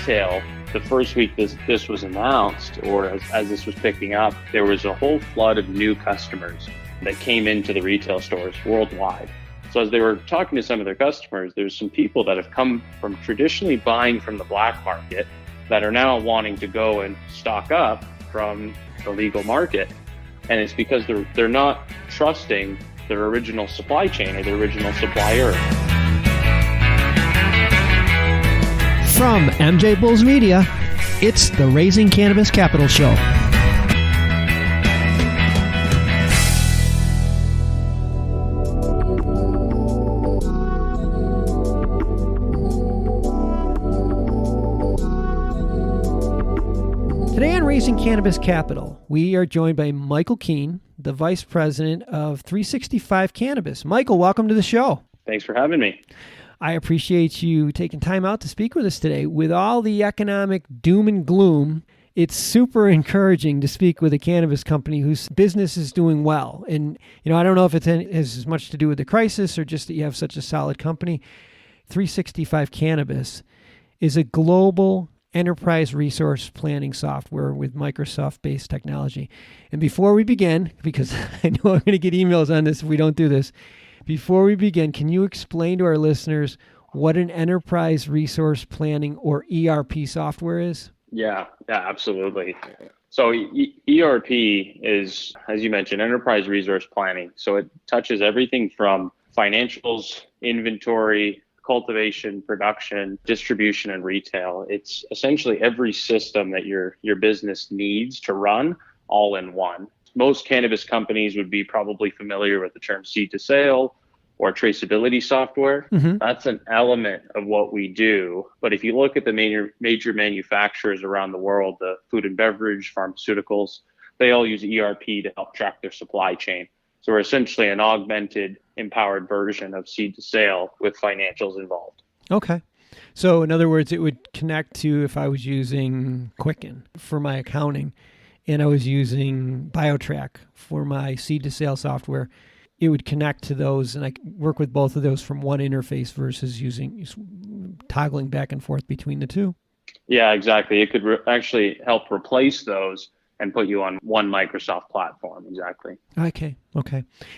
retail, the first week this was announced, or as this was picking up, there was a whole flood of new customers that came into the retail stores worldwide. So as they were talking to some of their customers, there's some people that have come from traditionally buying from the black market that are now wanting to go and stock up from the legal market. And it's because they're not trusting their original supply chain or their original supplier. From MJBulls Media, it's the Raising Cannabis Capital Show. Today on Raising Cannabis Capital, we are joined by Michael Kiehn, the Vice President of 365 Cannabis. Michael, welcome to the show. Thanks for having me. I appreciate you taking time out to speak with us today. With all the economic doom and gloom, it's super encouraging to speak with a cannabis company whose business is doing well. And, I don't know if it has as much to do with the crisis or just that you have such a solid company. 365 Cannabis is a global enterprise resource planning software with Microsoft-based technology. And before we begin, because I know I'm going to get emails on this if we don't do this, before we begin, can you explain to our listeners what an enterprise resource planning or ERP software is? Yeah, absolutely. So ERP is, as you mentioned, enterprise resource planning. So it touches everything from financials, inventory, cultivation, production, distribution, and retail. It's essentially every system that your business needs to run all in one. Most cannabis companies would be probably familiar with the term seed to sale or traceability software. Mm-hmm. That's an element of what we do. But if you look at the major manufacturers around the world, the food and beverage, pharmaceuticals, they all use ERP to help track their supply chain. So we're essentially an augmented, empowered version of seed to sale with financials involved. Okay. So in other words, it would connect to if I was using Quicken for my accounting and I was using BioTrack for my seed to sale software, it would connect to those and I work with both of those from one interface versus toggling back and forth between the two. Yeah, exactly. It could actually help replace those and put you on one Microsoft platform. Exactly. Okay.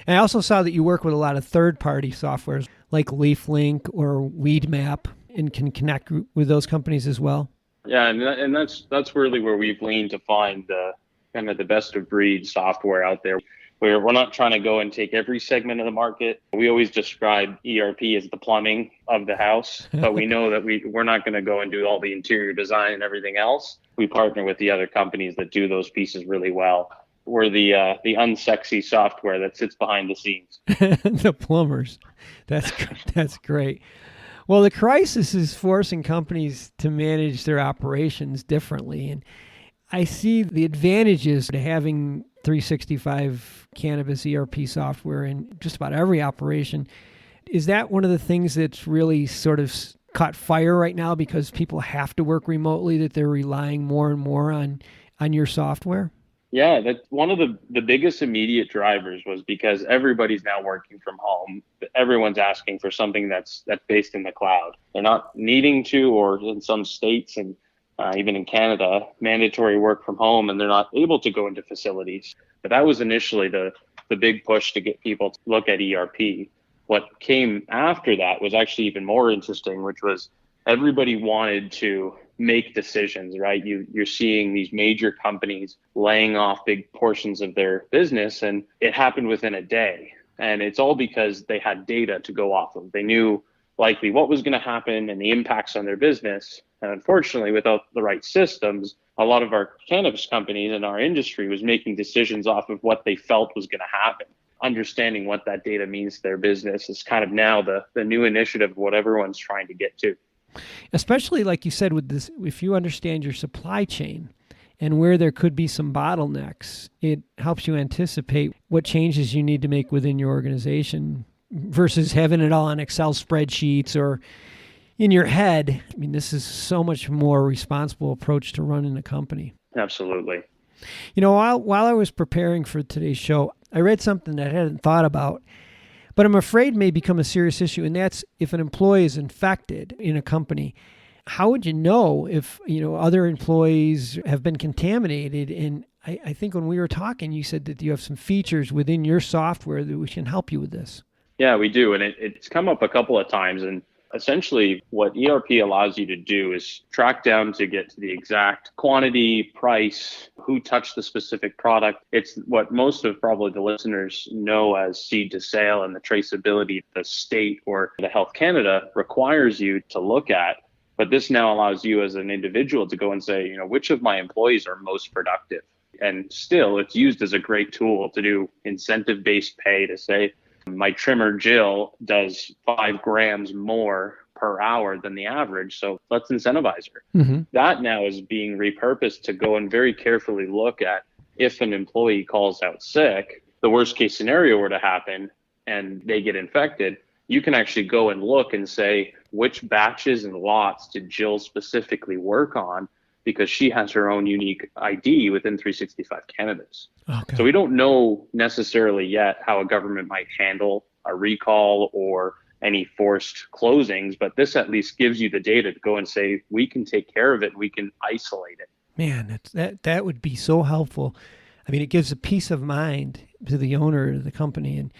And I also saw that you work with a lot of third-party softwares like LeafLink or Weedmap and can connect with those companies as well. Yeah, and that's really where we've leaned to find the kind of the best of breed software out there. We're not trying to go and take every segment of the market. We always describe ERP as the plumbing of the house, but we know that we're not going to go and do all the interior design and everything else. We partner with the other companies that do those pieces really well. We're the unsexy software that sits behind the scenes. The plumbers. That's great. Well, the crisis is forcing companies to manage their operations differently. And I see the advantages to having 365 Cannabis ERP software in just about every operation. Is that one of the things that's really sort of caught fire right now because people have to work remotely, that they're relying more and more on your software? Yeah, that's one of the biggest immediate drivers was because everybody's now working from home. Everyone's asking for something that's based in the cloud. They're not needing to, or in some states and even in Canada, mandatory work from home, and they're not able to go into facilities. But that was initially the big push to get people to look at ERP. What came after that was actually even more interesting, which was everybody wanted to make decisions, right? You're seeing these major companies laying off big portions of their business, and it happened within a day. And it's all because they had data to go off of. They knew likely what was going to happen and the impacts on their business. And unfortunately, without the right systems, a lot of our cannabis companies in our industry was making decisions off of what they felt was going to happen. Understanding what that data means to their business is kind of now the new initiative of what everyone's trying to get to. Especially like you said with this, if you understand your supply chain and where there could be some bottlenecks, it helps you anticipate what changes you need to make within your organization versus having it all on Excel spreadsheets or in your head. I mean, this is so much more responsible approach to running a company. Absolutely. While I was preparing for today's show, I read something that I hadn't thought about, but I'm afraid may become a serious issue, and that's if an employee is infected in a company, how would you know if, other employees have been contaminated? And I think when we were talking, you said that you have some features within your software that we can help you with this. Yeah, we do. And it's come up a couple of times. And essentially what ERP allows you to do is track down to get to the exact quantity, price, who touched the specific product. It's what most of probably the listeners know as seed to sale, and the traceability the state or the Health Canada requires you to look at. But this now allows you as an individual to go and say, which of my employees are most productive? And still, it's used as a great tool to do incentive-based pay to say, my trimmer Jill does 5 grams more per hour than the average, so let's incentivize her. Mm-hmm. That now is being repurposed to go and very carefully look at if an employee calls out sick, the worst case scenario were to happen and they get infected, you can actually go and look and say, which batches and lots did Jill specifically work on? Because she has her own unique ID within 365 Cannabis. Okay. So we don't know necessarily yet how a government might handle a recall or any forced closings, but this at least gives you the data to go and say, we can take care of it. We can isolate it. Man, that would be so helpful. I mean, it gives a peace of mind to the owner of the company. And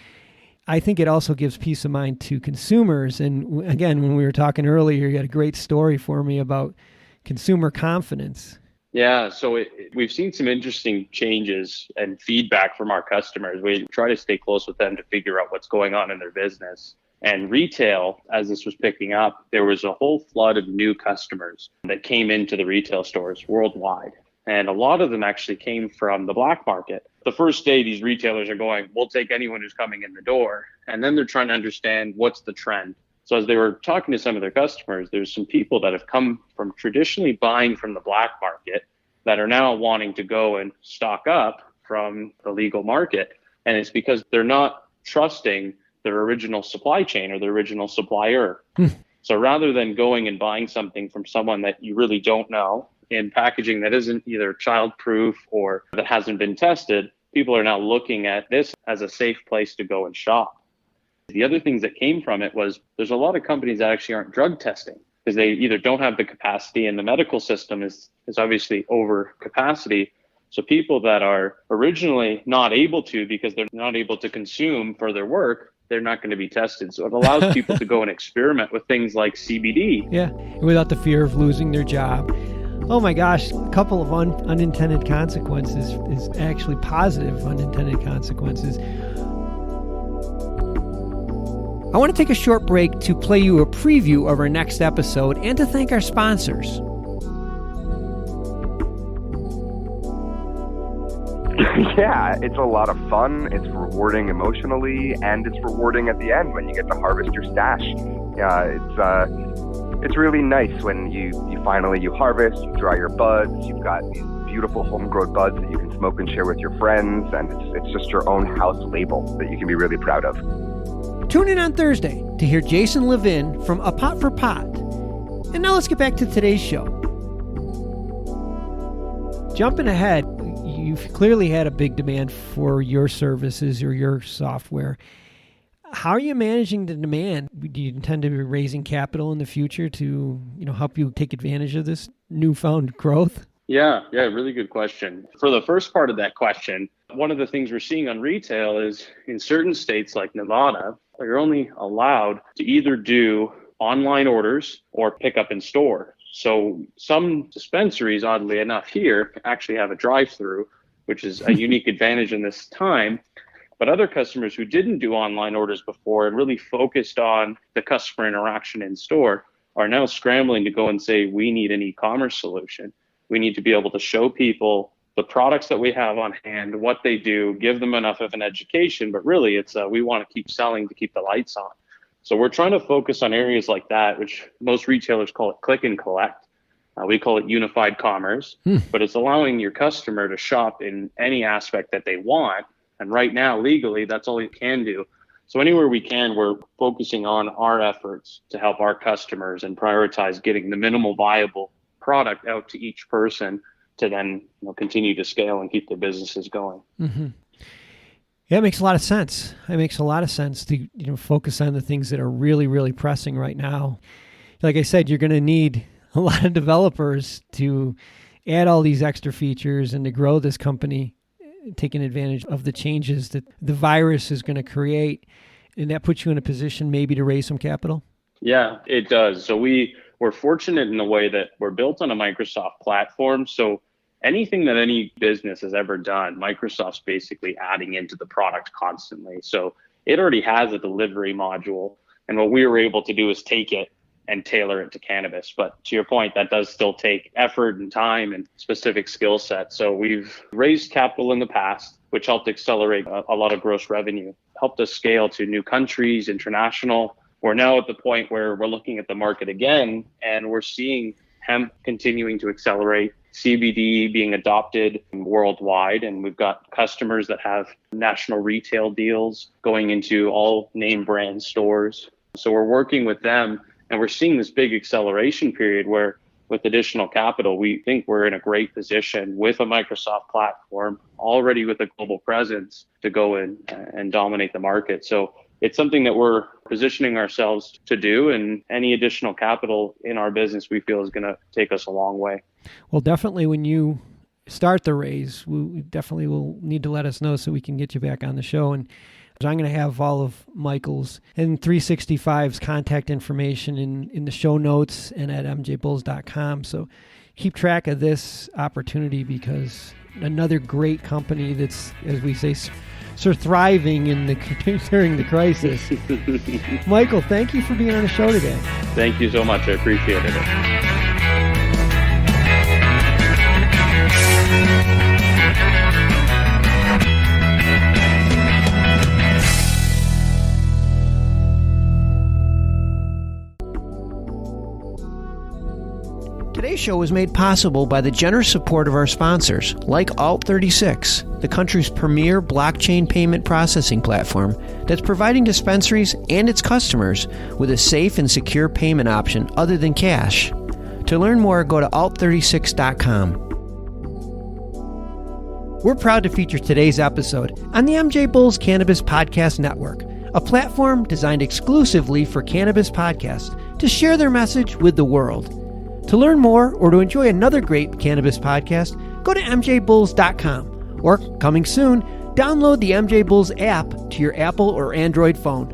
I think it also gives peace of mind to consumers. And again, when we were talking earlier, you had a great story for me about consumer confidence. Yeah, so we've seen some interesting changes and feedback from our customers. We try to stay close with them to figure out what's going on in their business. And retail, as this was picking up, there was a whole flood of new customers that came into the retail stores worldwide. And a lot of them actually came from the black market. The first day, these retailers are going, we'll take anyone who's coming in the door. And then they're trying to understand what's the trend. So as they were talking to some of their customers, there's some people that have come from traditionally buying from the black market that are now wanting to go and stock up from the legal market. And it's because they're not trusting their original supply chain or their original supplier. So rather than going and buying something from someone that you really don't know in packaging that isn't either childproof or that hasn't been tested, people are now looking at this as a safe place to go and shop. The other things that came from it was there's a lot of companies that actually aren't drug testing because they either don't have the capacity, and the medical system is obviously over capacity. So people that are originally not able to because they're not able to consume for their work, they're not going to be tested. So it allows people to go and experiment with things like CBD. Yeah, without the fear of losing their job. Oh my gosh, a couple of unintended consequences is actually positive unintended consequences. I want to take a short break to play you a preview of our next episode and to thank our sponsors. Yeah, it's a lot of fun. It's rewarding emotionally, and it's rewarding at the end when you get to harvest your stash. It's really nice when you finally harvest, you dry your buds, you've got these beautiful homegrown buds that you can smoke and share with your friends, and it's just your own house label that you can be really proud of. Tune in on Thursday to hear Jason Levin from A Pot for Pot. And now let's get back to today's show. Jumping ahead, you've clearly had a big demand for your services or your software. How are you managing the demand? Do you intend to be raising capital in the future to, help you take advantage of this newfound growth? Yeah, really good question. For the first part of that question, one of the things we're seeing on retail is in certain states like Nevada, you're only allowed to either do online orders or pick up in store. So some dispensaries, oddly enough, here actually have a drive-through, which is a unique advantage in this time. But other customers who didn't do online orders before and really focused on the customer interaction in store are now scrambling to go and say, we need an e-commerce solution. We need to be able to show people the products that we have on hand, what they do, give them enough of an education, but really it's we want to keep selling to keep the lights on. So we're trying to focus on areas like that, which most retailers call it click and collect. We call it unified commerce, but it's allowing your customer to shop in any aspect that they want. And right now, legally, that's all you can do. So anywhere we can, we're focusing on our efforts to help our customers and prioritize getting the minimal viable product out to each person to then continue to scale and keep their businesses going. Mm-hmm. Yeah, it makes a lot of sense. It makes a lot of sense to focus on the things that are really, really pressing right now. Like I said, you're going to need a lot of developers to add all these extra features and to grow this company, taking advantage of the changes that the virus is going to create. And that puts you in a position maybe to raise some capital? Yeah, it does. So we're fortunate in the way that we're built on a Microsoft platform. So anything that any business has ever done, Microsoft's basically adding into the product constantly. So it already has a delivery module. And what we were able to do is take it and tailor it to cannabis. But to your point, that does still take effort and time and specific skill set. So we've raised capital in the past, which helped accelerate a lot of gross revenue, helped us scale to new countries, international. We're now at the point where we're looking at the market again, and we're seeing hemp continuing to accelerate, CBD being adopted worldwide. And we've got customers that have national retail deals going into all name brand stores. So we're working with them, and we're seeing this big acceleration period where with additional capital, we think we're in a great position with a Microsoft platform, already with a global presence, to go in and dominate the market. So it's something that we're positioning ourselves to do, and any additional capital in our business we feel is going to take us a long way. Well, definitely when you start the raise, we definitely will need to let us know so we can get you back on the show. And I'm going to have all of Michael's and 365's contact information in the show notes and at MJBulls.com. So keep track of this opportunity, because another great company that's, as we say, sort of thriving during the crisis. Michael, thank you for being on the show today. Thank you so much. I appreciate it. Today's show was made possible by the generous support of our sponsors, like Alt36, the country's premier blockchain payment processing platform that's providing dispensaries and its customers with a safe and secure payment option other than cash. To learn more, go to alt36.com. We're proud to feature today's episode on the MJBulls Cannabis Podcast Network, a platform designed exclusively for cannabis podcasts to share their message with the world. To learn more or to enjoy another great cannabis podcast, go to MJBulls.com, or, coming soon, download the MJ Bulls app to your Apple or Android phone.